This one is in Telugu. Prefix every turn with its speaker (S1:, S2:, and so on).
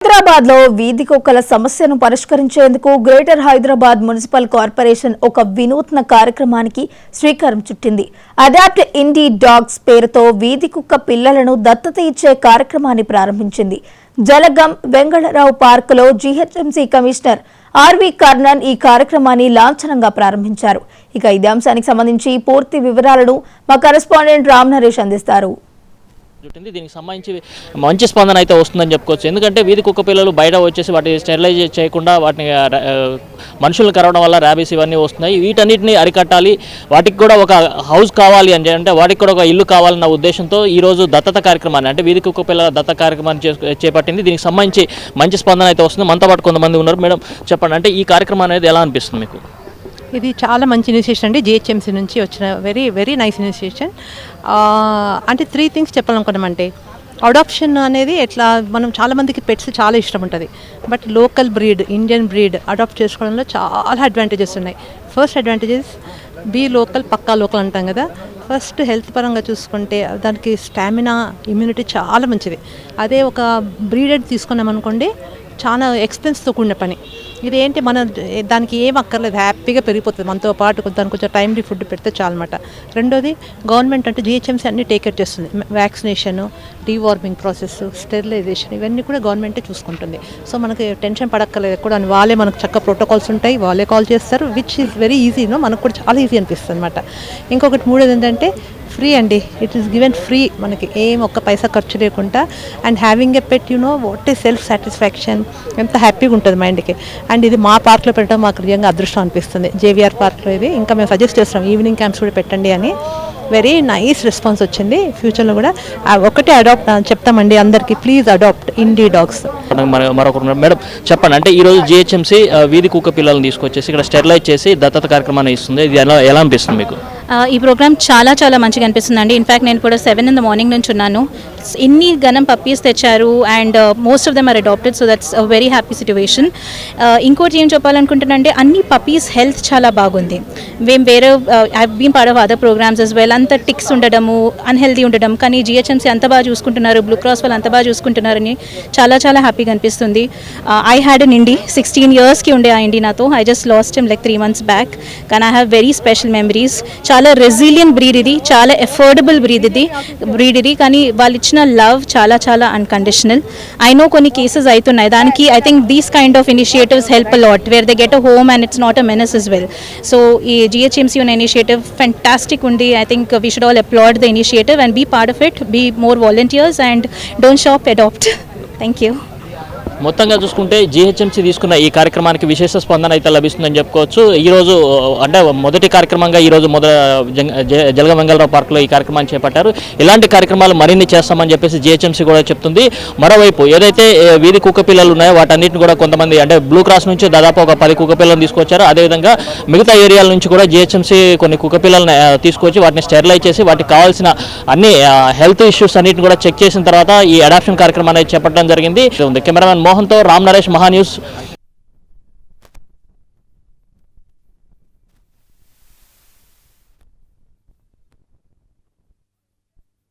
S1: హైదరాబాద్ లో వీధి కుక్కల సమస్యను పరిష్కరించేందుకు గ్రేటర్ హైదరాబాద్ మున్సిపల్ కార్పొరేషన్ ఒక వినూత్న కార్యక్రమానికి శ్రీకారం చుట్టింది. అడాప్ట్ ఇండి డాగ్స్ పేరుతో వీధి కుక్క పిల్లలను దత్తత ఇచ్చే కార్యక్రమాన్ని ప్రారంభించింది. జలగం వెంగళరావు పార్కులో జీహెచ్ఎంసీ కమిషనర్ ఆర్వి కర్ణన్ ఈ కార్యక్రమాన్ని లాంఛనంగా ప్రారంభించారు. ఇక ఇదే అంశానికి సంబంధించి పూర్తి వివరాలను మా కరెస్పాండెంట్ రామ్ నరేష్ అందిస్తారు.
S2: దీనికి సంబంధించి మంచి స్పందన అయితే వస్తుందని చెప్పుకోవచ్చు. ఎందుకంటే వీధి కుక్క పిల్లలు బయట వచ్చేసి వాటిని స్టెరిలైజ్ చేయకుండా వాటిని మనుషులను కరవడం వల్ల ర్యాబీస్ ఇవన్నీ వస్తున్నాయి. వీటన్నిటిని అరికట్టాలి, వాటికి కూడా ఒక హౌస్ కావాలి అని అంటే వాటికి కూడా ఒక ఇల్లు కావాలన్న ఉద్దేశంతో ఈరోజు దత్తత కార్యక్రమాన్ని అంటే వీధి కుక్క పిల్లల దత్తత కార్యక్రమాన్ని చేపట్టింది. దీనికి సంబంధించి మంచి స్పందన అయితే వస్తుంది. మనతో పాటు కొంతమంది ఉన్నారు. మేడం చెప్పండి, అంటే ఈ కార్యక్రమం అనేది ఎలా అనిపిస్తుంది మీకు?
S3: ఇది చాలా మంచి ఇనిషియేషన్ అండి. జిహెచ్ఎంసీ నుంచి వచ్చిన వెరీ వెరీ నైస్ ఇనిషియేషన్. అంటే 3 థింగ్స్ చెప్పాలనుకున్నామంటే, అడాప్షన్ అనేది ఎట్లా మనం చాలామందికి పెట్స్ చాలా ఇష్టం ఉంటుంది. But local breed, Indian breed adopt చేసుకోవడంలో చాలా అడ్వాంటేజెస్ ఉన్నాయి. ఫస్ట్ అడ్వాంటేజెస్ బీ లోకల్, పక్కా లోకల్ అంటాం కదా. ఫస్ట్ హెల్త్ పరంగా చూసుకుంటే దానికి స్టామినా, ఇమ్యూనిటీ చాలా మంచిది. అదే ఒక బ్రీడెడ్ తీసుకున్నాం అనుకోండి, చాలా ఎక్స్పెన్స్తో కూడిన పని. ఇదేంటి మన దానికి ఏం అక్కర్లేదు, హ్యాపీగా పెరిగిపోతుంది మనతో పాటు. దానికి కొంచెం టైమ్లీ ఫుడ్ పెడితే చాలన్నమాట. రెండోది గవర్నమెంట్ అంటే జిహెచ్ఎంసీ అన్ని టేకేర్ చేస్తుంది. వ్యాక్సినేషన్, డీవార్మింగ్ ప్రాసెస్, స్టెరిలైజేషన్ ఇవన్నీ కూడా గవర్నమెంటే చూసుకుంటుంది. సో మనకి టెన్షన్ పడక్కర్లేదు కూడా. వాళ్ళే మనకు చక్కగా ప్రోటోకాల్స్ ఉంటాయి, వాళ్ళే కాల్ చేస్తారు, విచ్ ఈజ్ వెరీ ఈజీనో. మనకు కూడా చాలా ఈజీ అనిపిస్తుంది అనమాట. ఇంకొకటి మూడోది ఏంటంటే ఫ్రీ అండి. ఇట్ ఈస్ గివెన్ ఫ్రీ, మనకి ఏం ఒక్క పైసా ఖర్చు లేకుండా. And having a pet what is self satisfaction, ఎంత హ్యాపీగా ఉంటుంది మైండ్కి. అండ్ ఇది మా పార్క్లో పెట్టడం మాకు నిజంగా అదృష్టం అనిపిస్తుంది. జేవిఆర్ పార్క్లో ఇది. ఇంకా మేము సజెస్ట్ చేస్తాం ఈవినింగ్ క్యాంప్స్ కూడా పెట్టండి అని. వెరీ నైస్ రెస్పాన్స్ వచ్చింది. ఫ్యూచర్లో కూడా ఒకటే అడాప్ట్ చెప్తామండి అందరికీ, ప్లీజ్ అడాప్ట్ ఇండి డాగ్స్.
S2: మరొకరు మేడం చెప్పండి, అంటే ఈరోజు జిహెచ్ఎంసీ వీధి కుక్క పిల్లలను తీసుకొచ్చేసి ఇక్కడ స్టెరిలైజ్ చేసి దత్తత కార్యక్రమాన్ని ఇస్తుంది. ఇది ఎలా అనిపిస్తుంది మీకు?
S4: ఈ ప్రోగ్రామ్ చాలా చాలా మంచిగా అనిపిస్తుంది అండి. ఇన్ఫ్యాక్ట్ నేను కూడా 7 in the morning నుంచి ఉన్నాను. ఇన్ని గనం పప్పీస్ తెచ్చారు and most of them are adopted. So that's a very happy situation. ఇంకోటి ఏం చెప్పాలనుకుంటున్నానంటే, అన్ని పప్పీస్ హెల్త్ చాలా బాగుంది. మేము వేరే I been part of other programs as well. అంత టిక్స్ ఉండడము, అన్హెల్దీ ఉండడం, కానీ జిహెచ్ఎంసీ అంత బాగా చూసుకుంటున్నారు, బ్లూ క్రాస్ వాళ్ళు అంత బాగా చూసుకుంటున్నారని చాలా చాలా హ్యాపీగా అనిపిస్తుంది. ఐ హ్యాడ్ అన్ ఇండి 16 yearsకి ఉండే ఆ ఇండి నాతో. I just last him like 3 months back. కానీ I have very special memories. చాలా రెసిలియంట్ బ్రీడ్ ఇది, చాలా ఎఫోర్డబుల్ బ్రీడ్ ఇది. కానీ వాళ్ళు ఇచ్చిన లవ్ చాలా చాలా అన్కండిషనల్. ఐ నో కొన్ని కేసెస్ అవుతున్నాయి దానికి. I think these kind of initiatives help a lot where they get a home and it's not a menace as well. So ఈ జిహెచ్ఎంసీ ఉన్న ఇనిషియేటివ్ ఫెంటాస్టిక్ ఉంది. I think we should all applaud the initiative and be part of it, be more volunteers and don't shop, adopt. Thank you.
S2: మొత్తంగా చూసుకుంటే జిహెచ్ఎంసీ తీసుకున్న ఈ కార్యక్రమానికి విశేష స్పందన అయితే లభిస్తుందని చెప్పుకోవచ్చు. ఈరోజు అంటే మొదటి కార్యక్రమంగా ఈరోజు జలగం వెంగళరావు పార్కులో ఈ కార్యక్రమాన్ని చేపట్టారు. ఇలాంటి కార్యక్రమాలు మరిన్ని చేస్తామని చెప్పేసి జిహెచ్ఎంసీ కూడా చెప్తుంది. మరోవైపు ఏదైతే వీధి కుక్క పిల్లలు ఉన్నాయో వాటన్నిటిని కూడా కొంతమంది అంటే బ్లూ క్రాస్ నుంచి దాదాపు ఒక 10 కుక్క పిల్లలను తీసుకొచ్చారు. అదేవిధంగా మిగతా ఏరియాల నుంచి కూడా జిహెచ్ఎంసీ కొన్ని కుక్క పిల్లలను తీసుకొచ్చి వాటిని స్టెరిలైజ్ చేసి వాటికి కావాల్సిన అన్ని హెల్త్ ఇష్యూస్ అన్నిటిని కూడా చెక్ చేసిన తర్వాత ఈ అడాప్షన్ కార్యక్రమాన్ని చేపట్టడం జరిగింది. కెమెరామెన్ మోహన్తో రామ్ నరేష్, మహా న్యూస్.